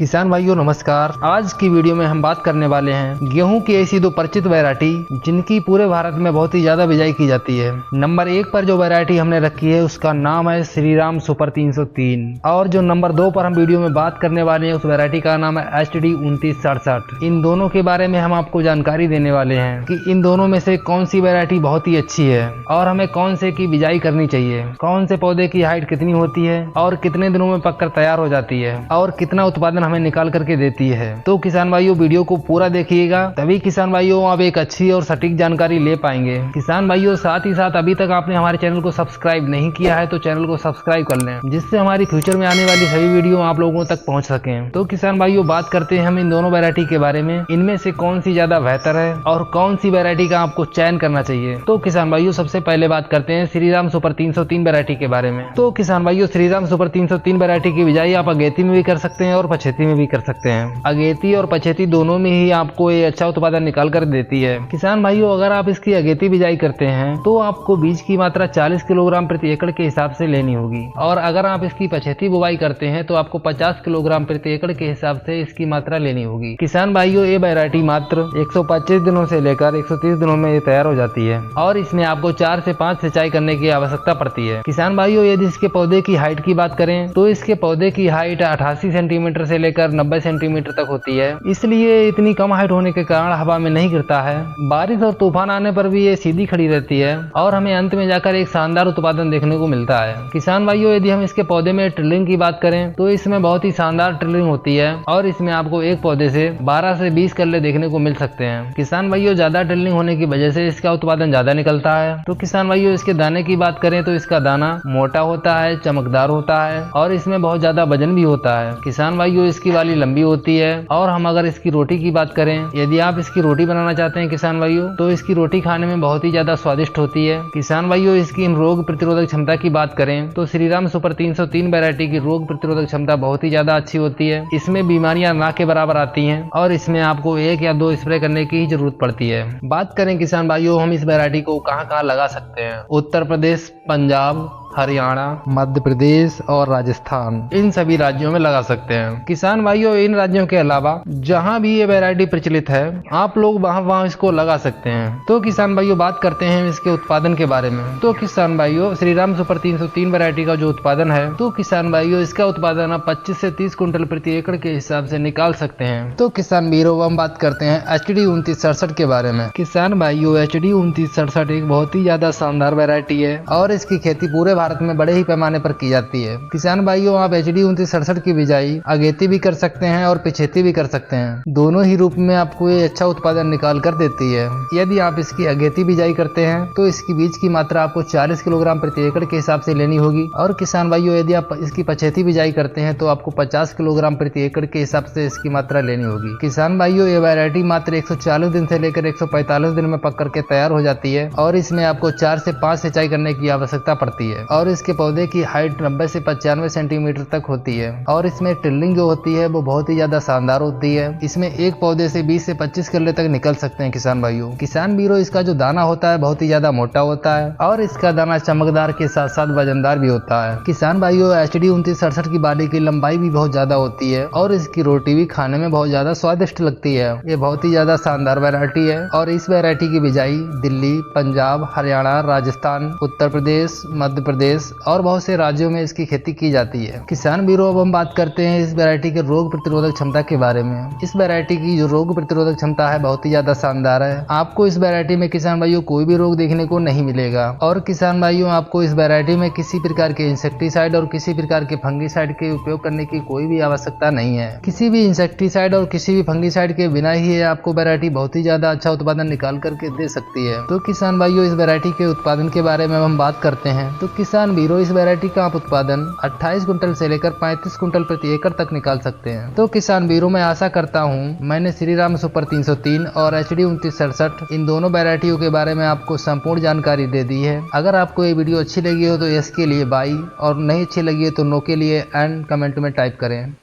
किसान भाइयों नमस्कार। आज की वीडियो में हम बात करने वाले हैं गेहूं की ऐसी दो परिचित वैरायटी जिनकी पूरे भारत में बहुत ही ज्यादा बिजाई की जाती है। नंबर 1 पर जो वैरायटी हमने रखी है उसका नाम है श्रीराम सुपर 303 और जो नंबर 2 पर हम वीडियो में बात करने वाले हैं उस वैरायटी का नाम है HD 2967। इन दोनों के बारे में हम आपको जानकारी देने वाले हैं कि इन दोनों में से कौन सी वैरायटी बहुत ही अच्छी है और हमें कौन से की बिजाई करनी चाहिए, कौन से पौधे की हाइट कितनी होती है और कितने दिनों में पककर तैयार हो जाती है और कितना उत्पादन हमें निकाल करके देती है। तो किसान भाइयों वीडियो को पूरा देखिएगा, तभी किसान भाइयों आप एक अच्छी और सटीक जानकारी ले पाएंगे। किसान भाइयों साथ ही साथ अभी तक आपने हमारे चैनल को सब्सक्राइब नहीं किया है तो चैनल को सब्सक्राइब कर लें, जिससे हमारी फ्यूचर में आने वाली सभी वीडियो आप लोगों तक पहुंच सकें। तो किसान भाइयों बात करते हैं हम इन दोनों वैरायटी के बारे में, इनमें से कौन सी ज्यादा बेहतर है और कौन सी वैरायटी का आपको चयन करना चाहिए। तो किसान भाइयों सबसे पहले बात करते हैं श्रीराम सुपर 303 वैरायटी के बारे में। तो किसान भाइयों श्रीराम सुपर 303 वैरायटी की बिजाई आप अगेती में भी कर सकते हैं और पछेती में भी कर सकते हैं। अगेती और पछेती दोनों में ही आपको ये अच्छा उत्पादन निकाल कर देती है। किसान भाइयों अगर आप इसकी अगेती बिजाई करते हैं तो आपको बीज की मात्रा 40 किलोग्राम प्रति एकड़ के हिसाब से लेनी होगी और अगर आप इसकी पछेती बुवाई करते हैं तो आपको 50 किलोग्राम प्रति एकड़ के हिसाब से इसकी मात्रा लेनी होगी। किसान भाइयों ये वैरायटी मात्र 125 दिनों से लेकर 130 दिनों में तैयार हो जाती है और इसमें आपको 4 से 5 सिंचाई करने की आवश्यकता पड़ती है। किसान भाइयों यदि इसके पौधे की हाइट की बात करें तो इसके पौधे की हाइट 88 सेंटीमीटर से लेकर 90 सेंटीमीटर तक होती है, इसलिए इतनी कम हाइट होने के कारण हवा में नहीं गिरता है। बारिश और तूफान आने पर भी ये सीधी खड़ी रहती है और हमें अंत में जाकर एक शानदार उत्पादन देखने को मिलता है। किसान भाइयों यदि हम इसके पौधे में ट्रिलिंग की बात करें तो इसमें बहुत ही शानदार ट्रिलिंग होती है और इसमें आपको एक पौधे से 12 से 20 कल्ले देखने को मिल सकते हैं। किसान भाइयों ज्यादा ट्रिलिंग होने की वजह से इसका उत्पादन ज्यादा निकलता है। तो किसान भाइयों इसके दाने की बात करें तो इसका दाना मोटा होता है, चमकदार होता है और इसमें बहुत ज्यादा वजन भी होता है। किसान भाइयों इसकी वाली लंबी होती है और हम अगर इसकी रोटी की बात करें, यदि आप इसकी रोटी बनाना चाहते हैं किसान भाइयों तो इसकी रोटी खाने में बहुत ही ज्यादा स्वादिष्ट होती है। किसान भाइयों इसकी रोग प्रतिरोधक क्षमता की बात करें तो श्रीराम सुपर 303 वैरायटी की रोग प्रतिरोधक क्षमता बहुत ही ज्यादा अच्छी होती है। इसमें बीमारियां ना के बराबर आती हैं और इसमें आपको 1 या 2 स्प्रे करने की ही जरूरत पड़ती है। बात करें किसान भाइयों हम इस वैरायटी को कहां कहां लगा सकते हैं, उत्तर प्रदेश, पंजाब, हरियाणा, मध्य प्रदेश और राजस्थान, इन सभी राज्यों में लगा सकते हैं। किसान भाइयों इन राज्यों के अलावा जहां भी ये वैरायटी प्रचलित है आप लोग वहां इसको लगा सकते हैं। तो किसान भाइयों बात करते हैं इसके उत्पादन के बारे में। तो किसान भाइयों श्रीराम सुपर 303 वैरायटी का जो उत्पादन है तो किसान भाइयों इसका उत्पादन आप 25 से 30 कुंटल प्रति एकड़ के हिसाब से निकाल सकते हैं। तो किसान भाइयों हम बात करते हैं HD 2967 के बारे में। किसान भाइयों HD 2967 एक बहुत ही ज्यादा शानदार वैरायटी है और इसकी खेती पूरे भारत में बड़े ही पैमाने पर की जाती है। किसान भाइयों आप HD 2967 की बिजाई अगेती भी कर सकते हैं और पिछेती भी कर सकते हैं। दोनों ही रूप में आपको ये अच्छा उत्पादन निकाल कर देती है। यदि आप इसकी अगेती बिजाई करते हैं तो इसकी बीज की मात्रा आपको 40 किलोग्राम प्रति एकड़ के हिसाब से लेनी होगी और किसान भाइयों यदि आप इसकी पछेती बिजाई करते हैं तो आपको 50 किलोग्राम प्रति एकड़ के हिसाब से इसकी मात्रा लेनी होगी। किसान भाइयों ये वैरायटी मात्र 140 दिन से लेकर 145 दिन में पक करके तैयार हो जाती है और इसमें आपको 4 से 5 सिंचाई करने की आवश्यकता पड़ती है और इसके पौधे की हाइट 90 से 95 सेंटीमीटर तक होती है और इसमें ट्रिलिंग जो होती है वो बहुत ही ज्यादा शानदार होती है। इसमें एक पौधे से 20 से 25 कल्ले तक निकल सकते हैं। किसान भाइयों इसका जो दाना होता है बहुत ही ज्यादा मोटा होता है और इसका दाना चमकदार के साथ साथ वजनदार भी होता है। किसान भाइयों HD 2967 की बाली की लंबाई भी बहुत ज्यादा होती है और इसकी रोटी भी खाने में बहुत ज्यादा स्वादिष्ट लगती है। ये बहुत ही ज्यादा शानदार वैरायटी है और इस वैरायटी की बिजाई दिल्ली, पंजाब, हरियाणा, राजस्थान, उत्तर प्रदेश, मध्य प्रदेश और बहुत से राज्यों में इसकी खेती की जाती है। किसान भाइयों अब हम बात करते हैं इस वैरायटी के रोग प्रतिरोधक क्षमता के बारे में। इस वैरायटी की जो रोग प्रतिरोधक क्षमता है बहुत ही ज्यादा शानदार है। आपको इस वैरायटी में किसान भाइयों कोई भी रोग देखने को नहीं मिलेगा और किसान भाइयों आपको इस वैरायटी में किसी प्रकार के इंसेक्टिसाइड और किसी प्रकार के फंगिसाइड के उपयोग करने की कोई भी आवश्यकता नहीं है। किसी भी इंसेक्टिसाइड और किसी भी फंगिसाइड के बिना ही आपको वैरायटी बहुत ही ज्यादा अच्छा उत्पादन निकाल करके दे सकती है। तो किसान भाइयों इस वैरायटी के उत्पादन के बारे में हम बात करते हैं तो किसान भाइयों इस वैरायटी का आप उत्पादन 28 कुंटल से लेकर 35 कुंटल प्रति एकड़ तक निकाल सकते हैं। तो किसान भाइयों मैं आशा करता हूं मैंने श्रीराम सुपर 303 और HD 2967 इन दोनों वैरायटियों के बारे में आपको संपूर्ण जानकारी दे दी है। अगर आपको ये वीडियो अच्छी लगी हो तो यस के लिए बाई और नहीं अच्छी लगी हो तो नो के लिए एंड कमेंट में टाइप करें।